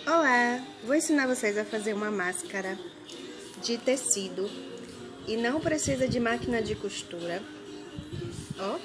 Olá! Vou ensinar vocês a fazer uma máscara de tecido e não precisa de máquina de costura. Ó!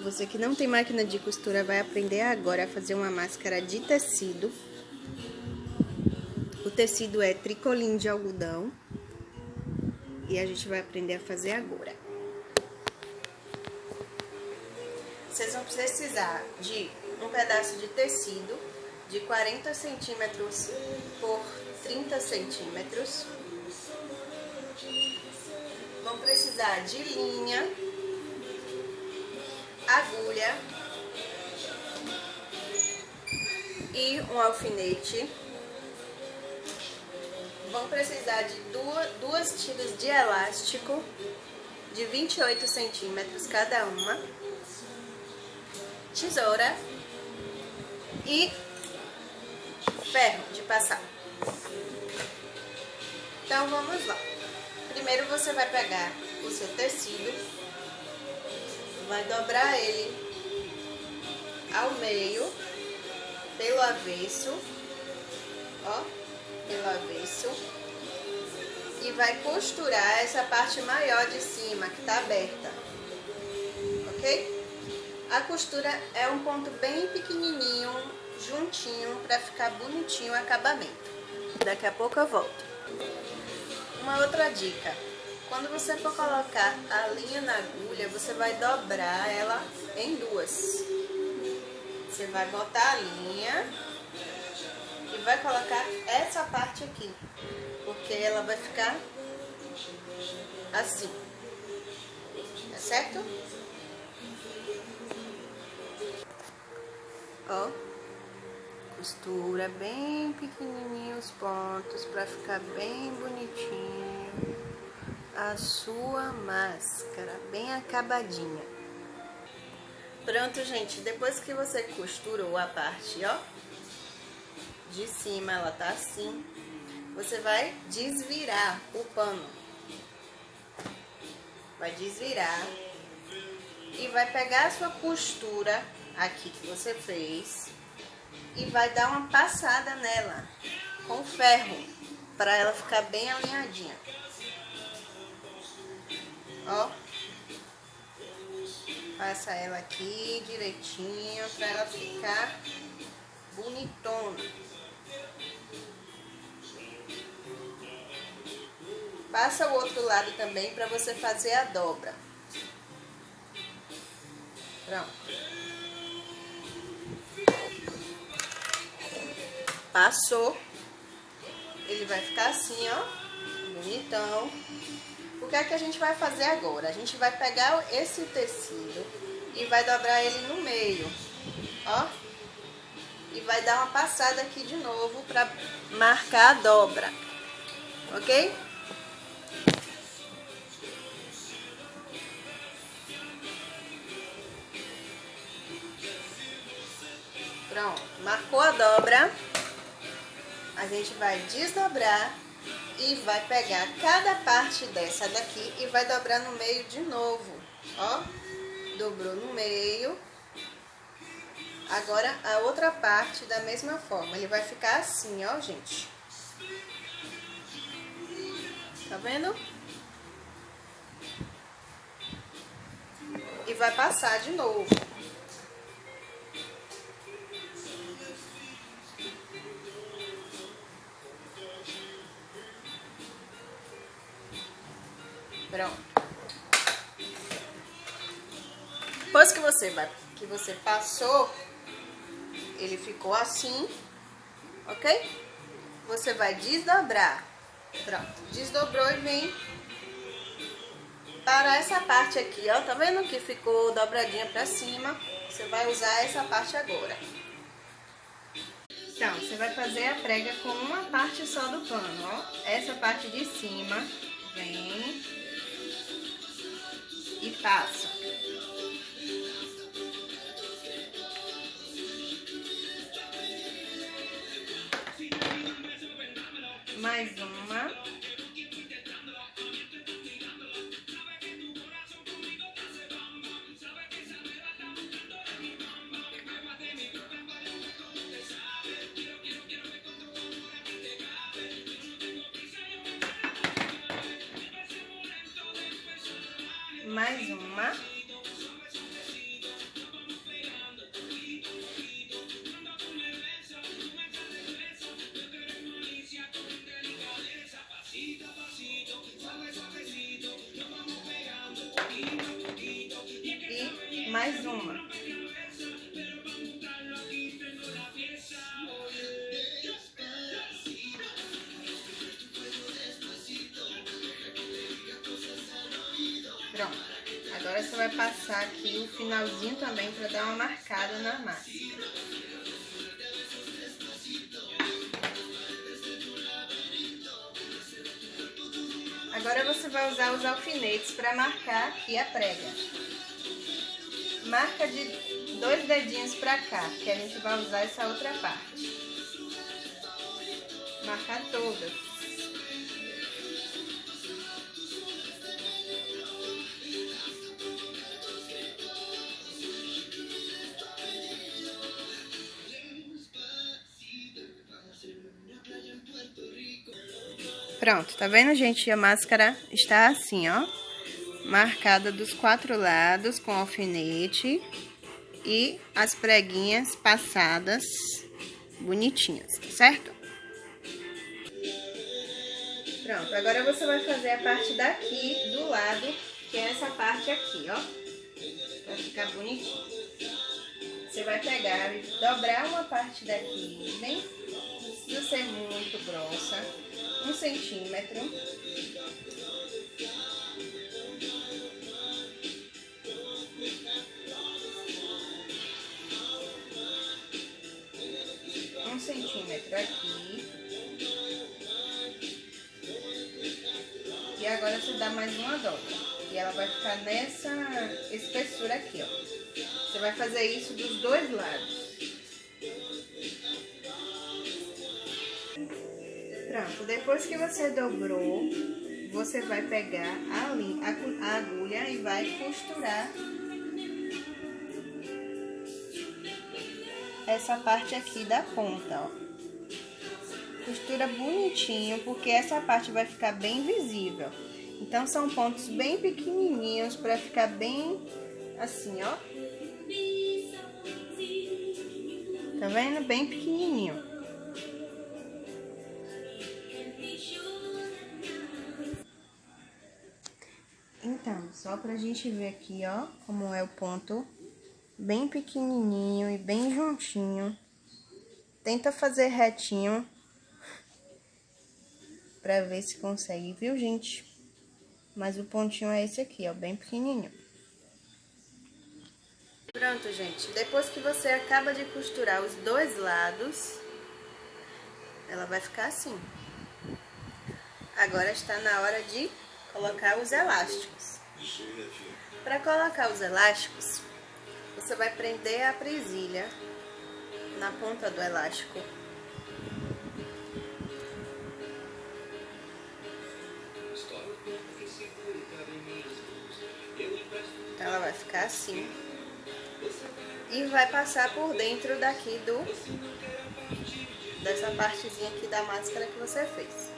Você que não tem máquina de costura vai aprender agora a fazer uma máscara de tecido. O tecido é tricoline de algodão e a gente vai aprender a fazer agora. Vocês vão precisar de um pedaço de tecido de 40 centímetros por 30 centímetros. Vão precisar de linha, agulha e um alfinete. Vão precisar de duas tiras de elástico de 28 centímetros cada uma, tesoura e ferro de passar. Então vamos lá. Primeiro você vai pegar o seu tecido, vai dobrar ele ao meio, pelo avesso, ó, pelo avesso, e vai costurar essa parte maior de cima que tá aberta, ok? A costura é um ponto bem pequenininho, juntinho, para ficar bonitinho o acabamento. Daqui a pouco eu volto. Uma outra dica: quando você for colocar a linha na agulha, você vai dobrar ela em duas. Você vai botar a linha e vai colocar essa parte aqui, porque ela vai ficar assim, tá certo? Ó, costura bem pequenininho os pontos para ficar bem bonitinho a sua máscara, bem acabadinha. Pronto, gente, depois que você costurou a parte, ó, de cima, ela tá assim, você vai desvirar o pano. Vai desvirar e vai pegar a sua costura aqui que você fez e vai dar uma passada nela com ferro para ela ficar bem alinhadinha. Ó, passa ela aqui direitinho para ela ficar bonitona. Passa o outro lado também para você fazer a dobra. Pronto. Passou. Ele vai ficar assim, ó, bonitão. O que é que a gente vai fazer agora? A gente vai pegar esse tecido e vai dobrar ele no meio, ó. E vai dar uma passada aqui de novo para marcar a dobra, ok? Pronto, marcou a dobra, a gente vai desdobrar e vai pegar cada parte dessa daqui e vai dobrar no meio de novo, ó, dobrou no meio. Agora a outra parte da mesma forma, ele vai ficar assim, ó, gente, tá vendo? E vai passar de novo. Pronto. Depois que você passou, ele ficou assim, ok? Você vai desdobrar. Pronto, desdobrou e vem para essa parte aqui, ó. Tá vendo que ficou dobradinha pra cima? Você vai usar essa parte agora. Então, você vai fazer a prega com uma parte só do pano, ó. Essa parte de cima, vem e passa. Mais uma. mais uma. E mais uma. Pronto. Agora você vai passar aqui o finalzinho também para dar uma marcada na massa. Agora você vai usar os alfinetes para marcar aqui a prega. Marca de 2 dedinhos para cá, que a gente vai usar essa outra parte. Marcar todas. Pronto, tá vendo, gente? A máscara está assim, ó. Marcada dos 4 lados com alfinete e as preguinhas passadas bonitinhas, tá certo? Pronto, agora você vai fazer a parte daqui do lado, que é essa parte aqui, ó. Vai ficar bonitinho. Você vai pegar e dobrar uma parte daqui, bem, não precisa ser muito grossa, 1 centímetro. Um centímetro aqui. E agora você dá mais uma dobra. E ela vai ficar nessa espessura aqui, ó. Você vai fazer isso dos 2 lados. Pronto, depois que você dobrou, você vai pegar a agulha e vai costurar essa parte aqui da ponta, ó. Costura bonitinho, porque essa parte vai ficar bem visível. Então, são pontos bem pequenininhos para ficar bem assim, ó. Tá vendo? Bem pequenininho. Então, só pra gente ver aqui, ó, como é o ponto bem pequenininho e bem juntinho. Tenta fazer retinho pra ver se consegue, viu, gente? Mas o pontinho é esse aqui, ó, bem pequenininho. Pronto, gente. Depois que você acaba de costurar os 2 lados, ela vai ficar assim. Agora está na hora de colocar os elásticos. Para colocar os elásticos, você vai prender a presilha na ponta do elástico. Então, ela vai ficar assim. E vai passar por dentro daqui dessa partezinha aqui da máscara que você fez.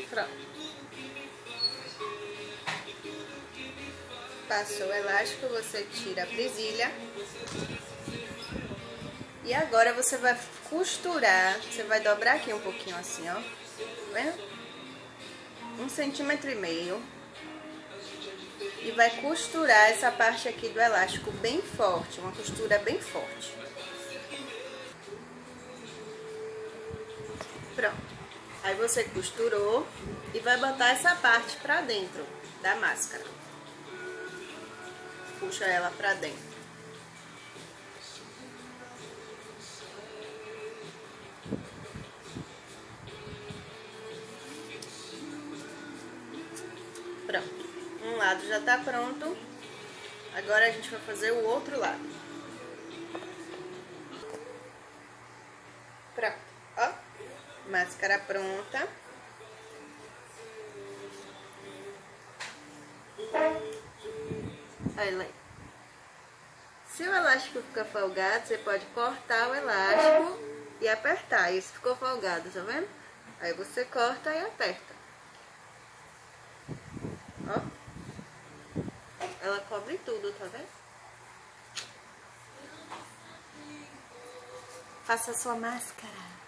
Pronto. Passou o elástico, você tira a presilha. E agora você vai costurar, você vai dobrar aqui um pouquinho assim, ó. Tá vendo? 1,5 centímetro. E vai costurar essa parte aqui do elástico bem forte, uma costura bem forte. Pronto. Aí você costurou e vai botar essa parte pra dentro da máscara. Puxa ela pra dentro. Pronto. Um lado já tá pronto. Agora a gente vai fazer o outro lado. Pronto, ó. Máscara pronta. Olha aí. Se o elástico ficar folgado, você pode cortar o elástico e apertar. Isso ficou folgado, tá vendo? Aí você corta e aperta. Ó. Ela cobre tudo, tá vendo? Faça a sua máscara.